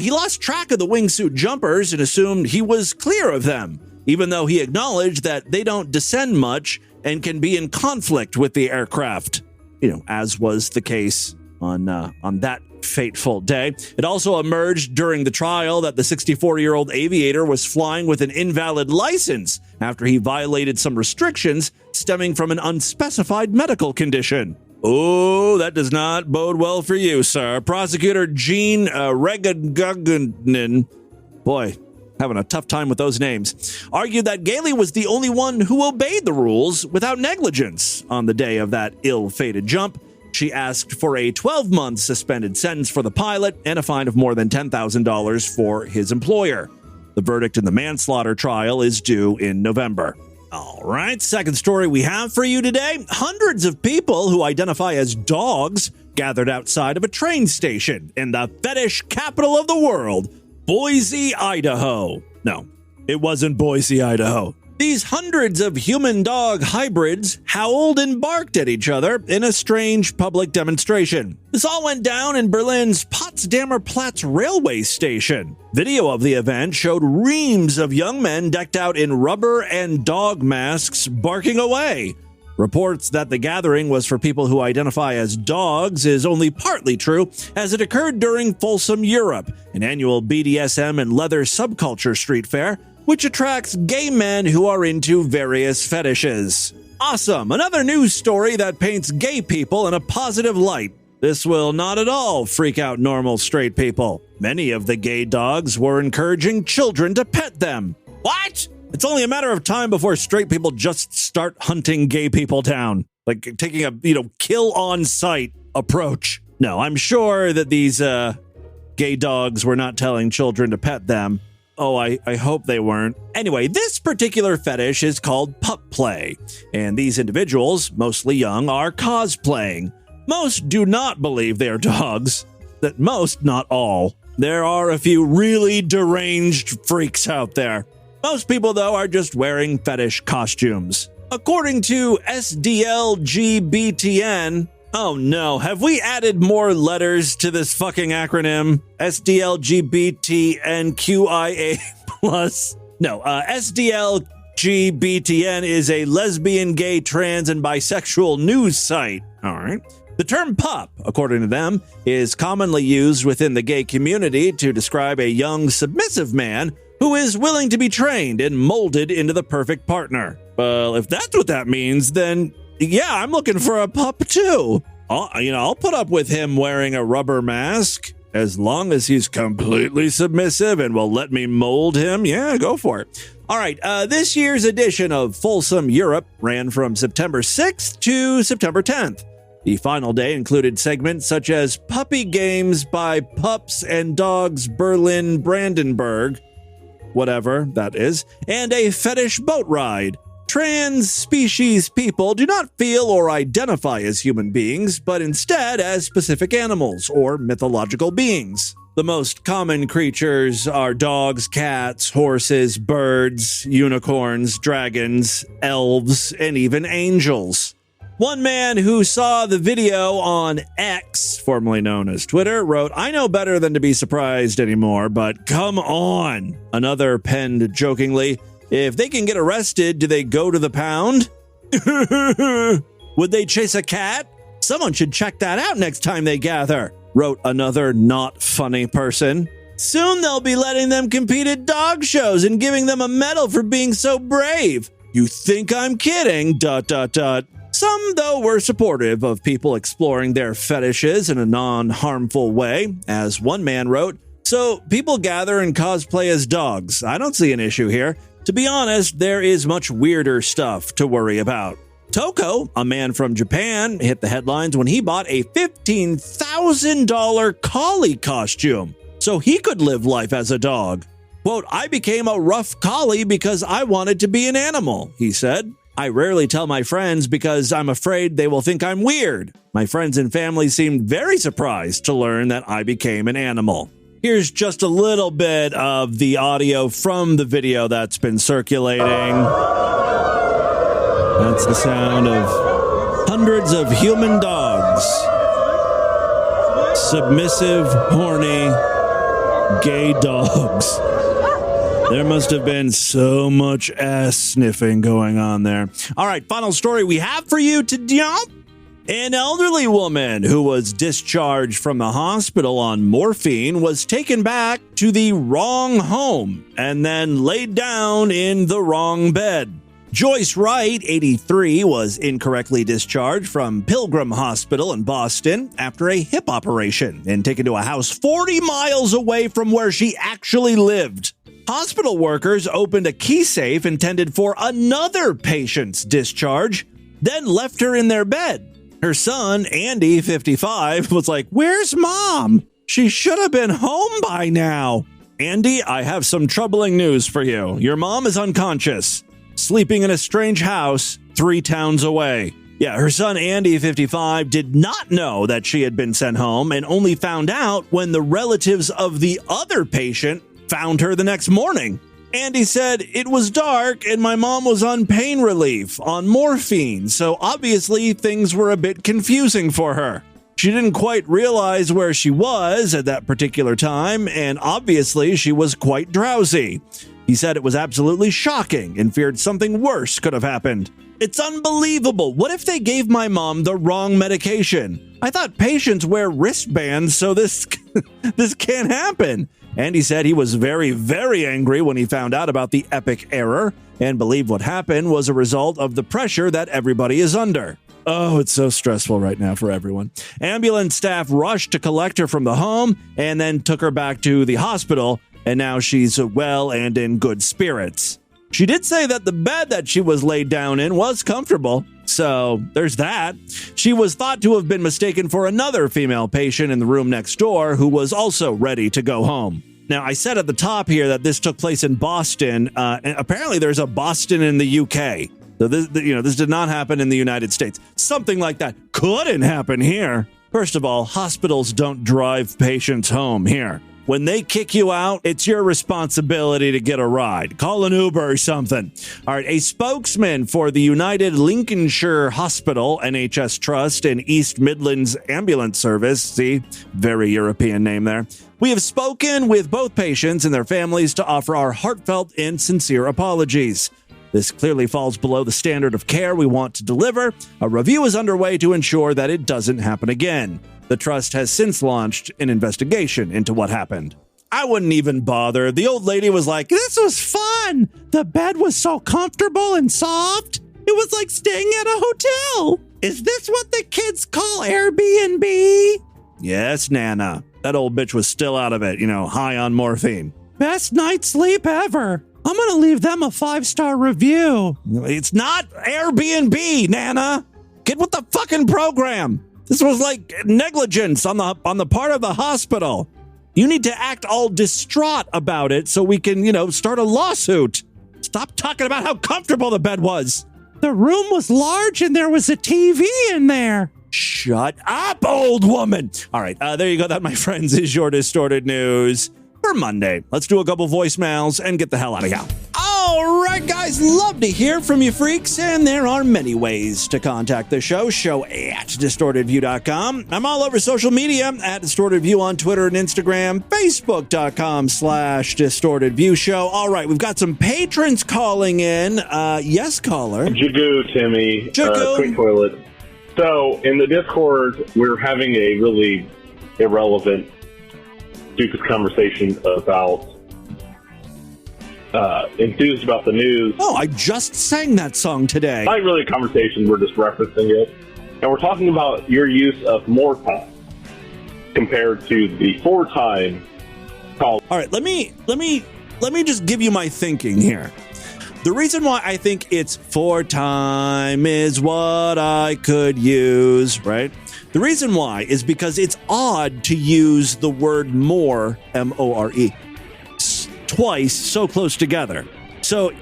He lost track of the wingsuit jumpers and assumed he was clear of them, even though he acknowledged that they don't descend much and can be in conflict with the aircraft, as was the case on that fateful day. It also emerged during the trial that the 64-year-old aviator was flying with an invalid license after he violated some restrictions stemming from an unspecified medical condition. Oh, that does not bode well for you, sir. Prosecutor Gene Regagunin, boy, having a tough time with those names, argued that Gailey was the only one who obeyed the rules without negligence on the day of that ill-fated jump. She asked for a 12-month suspended sentence for the pilot and a fine of more than $10,000 for his employer. The verdict in the manslaughter trial is due in November. All right, second story we have for you today. Hundreds of people who identify as dogs gathered outside of a train station in the fetish capital of the world, Boise, Idaho. No, it wasn't Boise, Idaho. These hundreds of human-dog hybrids howled and barked at each other in a strange public demonstration. This all went down in Berlin's Potsdamer Platz railway station. Video of the event showed reams of young men decked out in rubber and dog masks barking away. Reports that the gathering was for people who identify as dogs is only partly true, as it occurred during Folsom Europe, an annual BDSM and leather subculture street fair, which attracts gay men who are into various fetishes. Awesome! Another news story that paints gay people in a positive light. This will not at all freak out normal straight people. Many of the gay dogs were encouraging children to pet them. What? It's only a matter of time before straight people just start hunting gay people down, like taking a, kill on sight approach. No, I'm sure that these gay dogs were not telling children to pet them. Oh, I hope they weren't. Anyway, this particular fetish is called pup play, and these individuals, mostly young, are cosplaying. Most do not believe they are dogs. That most, not all. There are a few really deranged freaks out there. Most people, though, are just wearing fetish costumes. According to SDLGBTN, oh no, have we added more letters to this fucking acronym? SDLGBTNQIA+. No, SDLGBTN is a lesbian, gay, trans, and bisexual news site. All right. The term pup, according to them, is commonly used within the gay community to describe a young, submissive man who is willing to be trained and molded into the perfect partner. Well, if that's what that means, then yeah, I'm looking for a pup too. I'll put up with him wearing a rubber mask as long as he's completely submissive and will let me mold him. Yeah, go for it. All right, this year's edition of Folsom Europe ran from September 6th to September 10th. The final day included segments such as puppy games by Pups and Dogs Berlin Brandenburg, whatever that is, and a fetish boat ride. Trans species people do not feel or identify as human beings, but instead as specific animals or mythological beings. The most common creatures are dogs, cats, horses, birds, unicorns, dragons, elves, and even angels. One man who saw the video on X, formerly known as Twitter, wrote, "I know better than to be surprised anymore, but come on." Another penned jokingly, "If they can get arrested, do they go to the pound?" "Would they chase a cat? Someone should check that out next time they gather," wrote another not funny person. "Soon they'll be letting them compete at dog shows and giving them a medal for being so brave. You think I'm kidding, ... Some, though, were supportive of people exploring their fetishes in a non-harmful way. As one man wrote, "So people gather and cosplay as dogs. I don't see an issue here. To be honest, there is much weirder stuff to worry about." Toko, a man from Japan, hit the headlines when he bought a $15,000 collie costume so he could live life as a dog. Quote, "I became a rough collie because I wanted to be an animal," he said. "I rarely tell my friends because I'm afraid they will think I'm weird. My friends and family seemed very surprised to learn that I became an animal." Here's just a little bit of the audio from the video that's been circulating. That's the sound of hundreds of human dogs. Submissive, horny, gay dogs. There must have been so much ass sniffing going on there. All right, final story we have for you today. An elderly woman who was discharged from the hospital on morphine was taken back to the wrong home and then laid down in the wrong bed. Joyce Wright, 83, was incorrectly discharged from Pilgrim Hospital in Boston after a hip operation and taken to a house 40 miles away from where she actually lived. Hospital workers opened a key safe intended for another patient's discharge, then left her in their bed. Her son, Andy, 55, was like, "Where's Mom? She should have been home by now." "Andy, I have some troubling news for you. Your mom is unconscious, sleeping in a strange house 3 towns away." Yeah, her son, Andy, 55, did not know that she had been sent home and only found out when the relatives of the other patient found her the next morning. Andy said, "It was dark and my mom was on pain relief, on morphine, so obviously things were a bit confusing for her. She didn't quite realize where she was at that particular time, and obviously she was quite drowsy." He said it was absolutely shocking and feared something worse could have happened. "It's unbelievable. What if they gave my mom the wrong medication? I thought patients wear wristbands, so this can't happen." Andy said he was very, very angry when he found out about the epic error and believed what happened was a result of the pressure that everybody is under. Oh, it's so stressful right now for everyone. Ambulance staff rushed to collect her from the home and then took her back to the hospital, and now she's well and in good spirits. She did say that the bed that she was laid down in was comfortable, so there's that. She was thought to have been mistaken for another female patient in the room next door who was also ready to go home. Now, I said at the top here that this took place in Boston, and apparently there's a Boston in the UK. So this did not happen in the United States. Something like that couldn't happen here. First of all, hospitals don't drive patients home here. When they kick you out, it's your responsibility to get a ride. Call an Uber or something. All right, a spokesman for the United Lincolnshire Hospital NHS Trust and East Midlands Ambulance Service, see, very European name there. We have spoken with both patients and their families to offer our heartfelt and sincere apologies. This clearly falls below the standard of care we want to deliver. A review is underway to ensure that it doesn't happen again. The trust has since launched an investigation into what happened. I wouldn't even bother. The old lady was like, this was fun. The bed was so comfortable and soft. It was like staying at a hotel. Is this what the kids call Airbnb? Yes, Nana. That old bitch was still out of it, high on morphine. Best night's sleep ever. I'm going to leave them a 5-star review. It's not Airbnb, Nana. Get with the fucking program. This was like negligence on the part of the hospital. You need to act all distraught about it so we can, start a lawsuit. Stop talking about how comfortable the bed was. The room was large and there was a TV in there. Shut up, old woman. All right, there you go. That, my friends, is your Distorted News for Monday. Let's do a couple voicemails and get the hell out of here. All right, guys, love to hear from you freaks, and there are many ways to contact the show at distortedview.com. I'm all over social media at DistortedView on Twitter and Instagram, facebook.com/DistortedViewShow. All right, we've got some patrons calling in. Yes, caller. Jagoo, Timmy. Jagoo. Quick toilet. So, in the Discord, we're having a really irrelevant, stupid conversation about enthused about the news. Oh, I just sang that song today. Not really a conversation, we're just referencing it. And we're talking about your use of more time compared to the 4-time call. All right, let me just give you my thinking here. The reason why I think it's 4-time is what I could use, right? The reason why is because it's odd to use the word more, M-O-R-E, twice so close together. So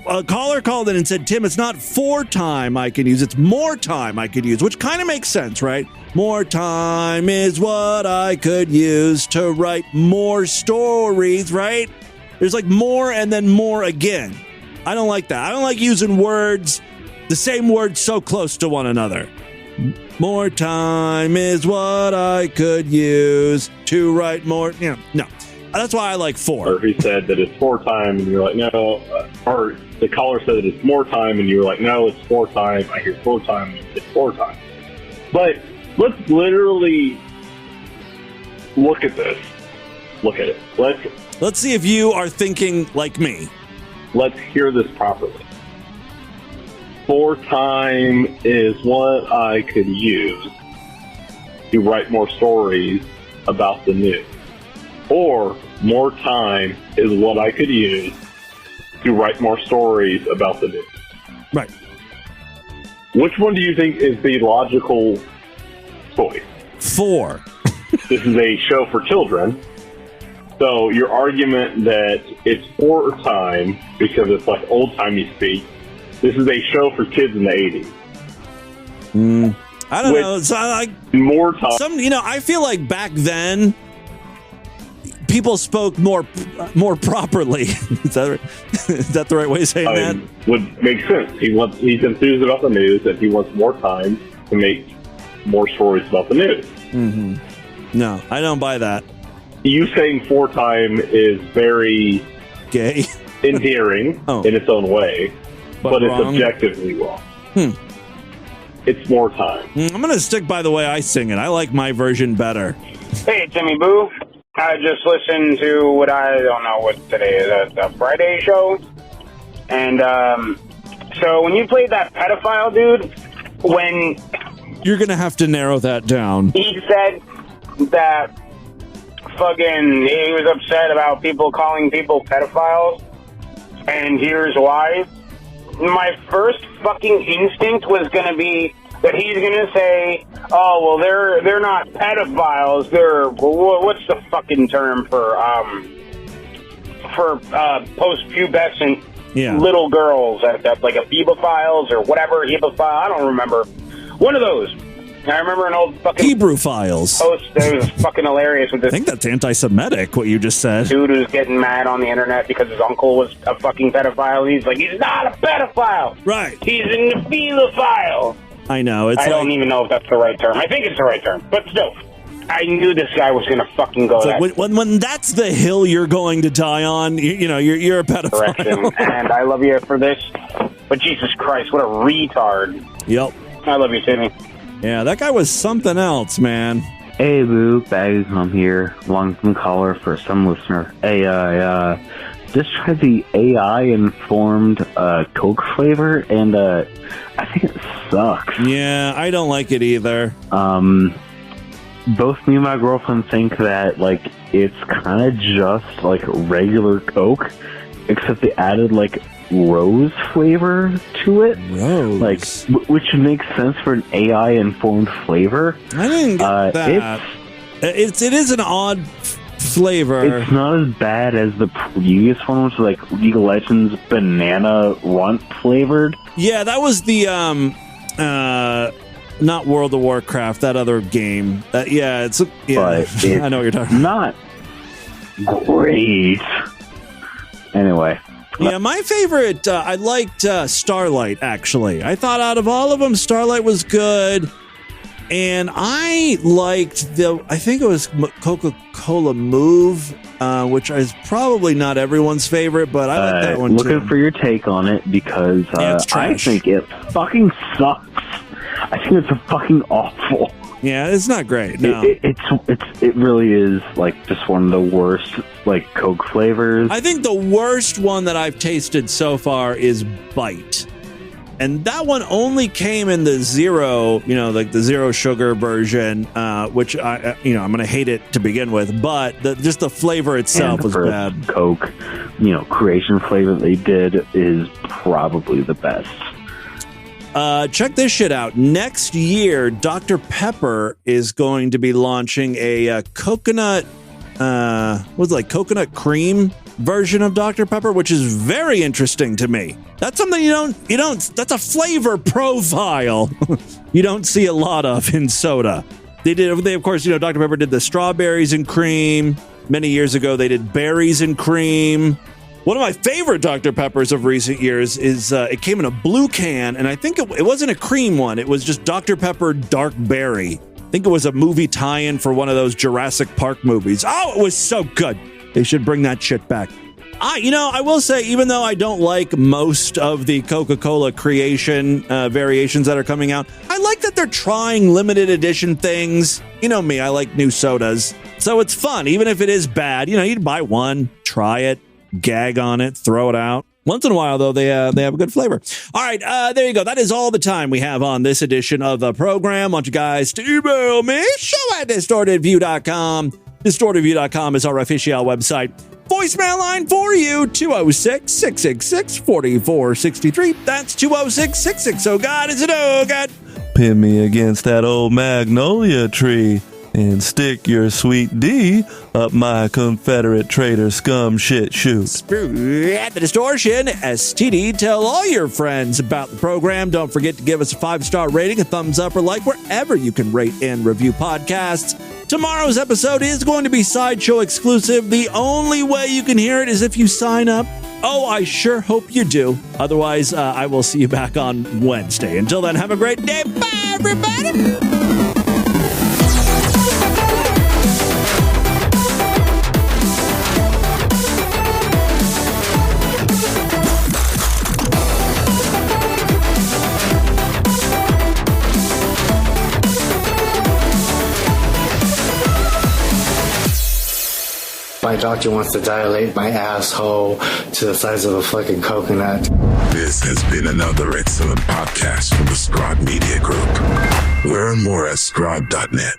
a caller called in and said, Tim, it's not 4-time I can use, it's more time I could use, which kind of makes sense, right? More time is what I could use to write more stories, right? There's like more and then more again. I don't like that. I don't like using words, the same words so close to one another. More time is what I could use to write more. No. That's why I like 4. Or he said that it's 4-time, and you're like, no. Or the caller said that it's more time, and you're like, no, it's 4-time. I hear 4-time, it's 4-time. But let's literally look at this. Look at it. Let's see if you are thinking like me. Let's hear this properly. 4-time is what I could use to write more stories about the news. Or more time is what I could use to write more stories about the news. Right. Which one do you think is the logical choice? 4. This is a show for children. So your argument that it's 4-time because it's like old-timey speak, this is a show for kids in the 80s. I don't know. So more time. I feel like back then, people spoke more properly. Is that the right way of saying that? Would make sense. He's enthused about the news, and he wants more time to make more stories about the news. Mm-hmm. No, I don't buy that. You saying 4-time is very gay, endearing in its own way, but it's objectively wrong. It's more time. I'm going to stick by the way I sing it. I like my version better. Hey, Timmyboo. I just listened to what I don't know what today is, the Friday show. And so when you played that pedophile dude, when... You're going to have to narrow that down. He said that fucking he was upset about people calling people pedophiles, and here's why. My first fucking instinct was going to be that he's going to say, oh, well, they're not pedophiles, they're, what's the fucking term for, for post-pubescent Yeah. little girls, like a Hebophiles or whatever, Hebophile, I don't remember. One of those. I remember an old fucking Hebrew files. post that was fucking hilarious with I this think that's anti-Semitic, what you just said. dude who's getting mad on the internet because his uncle was a fucking pedophile. And he's like, he's not a pedophile. Right. He's a nephilophile. I know. It's I don't even know if that's the right term. I think it's the right term. But still, I knew this guy was going to fucking go that like when that's the hill you're going to die on, you're a pedophile. direction. And I love you for this. But Jesus Christ, what a retard. Yep. I love you, Timmy. Yeah, that guy was something else, man. Hey, Boo, I'm here. Long-term caller for some listener. Hey, just tried the AI-informed Coke flavor, and I think it sucks. Yeah, I don't like it either. Both me and my girlfriend think that, like, it's kind of just, like, regular Coke, except they added, like, rose flavor to it. Rose? Like, which makes sense for an AI-informed flavor. I didn't get that. It is an odd flavor. It's not as bad as the previous one, which was like League of Legends banana runt flavored. Yeah, that was the not World of Warcraft, that other game. But it's I know what you're talking about. Not great. Anyway. Yeah, my favorite, I liked Starlight, actually. I thought out of all of them, Starlight was good. And I liked I think it was Coca-Cola Move, which is probably not everyone's favorite, but I like that one too. Looking for your take on it, because I think it fucking sucks. I think it's fucking awful. Yeah, it's not great. No, it really is like just one of the worst like Coke flavors. I think the worst one that I've tasted so far is Bite, and that one only came in the zero, like the zero sugar version, which I'm gonna hate it to begin with, but just the flavor itself was bad. Coke, creation flavor they did is probably the best. Check this shit out. Next year, Dr. Pepper is going to be launching a coconut, coconut cream version of Dr. Pepper, which is very interesting to me. That's something that's a flavor profile you don't see a lot of in soda. They of course, Dr. Pepper did the strawberries and cream. Many years ago, they did berries and cream. One of my favorite Dr. Peppers of recent years is it came in a blue can, and I think it wasn't a cream one. It was just Dr. Pepper Dark Berry. I think it was a movie tie-in for one of those Jurassic Park movies. Oh, it was so good. They should bring that shit back. I will say, even though I don't like most of the Coca-Cola creation variations that are coming out, I like that they're trying limited edition things. You know me, I like new sodas. So it's fun, even if it is bad. You'd buy one, try it, gag on it, throw it out. Once in a while, though, they have a good flavor. All right, there you go. That is all the time we have on this edition of the program. I want you guys to email me, show@distortedview.com. Distortedview.com is our official website. Voicemail line for you, 206-666-4463. That's 206-660. God is it, oh God. Pin me against that old magnolia tree and stick your sweet D up my Confederate traitor scum shit shoot. At the Distortion, STD. Tell all your friends about the program. Don't forget to give us a 5-star rating, a thumbs up, or like wherever you can rate and review podcasts. Tomorrow's episode is going to be Sideshow exclusive. The only way you can hear it is if you sign up. Oh, I sure hope you do. Otherwise, I will see you back on Wednesday. Until then, have a great day. Bye, everybody. My doctor wants to dilate my asshole to the size of a fucking coconut. This has been another excellent podcast from the Scribe Media Group. Learn more at scribe.net.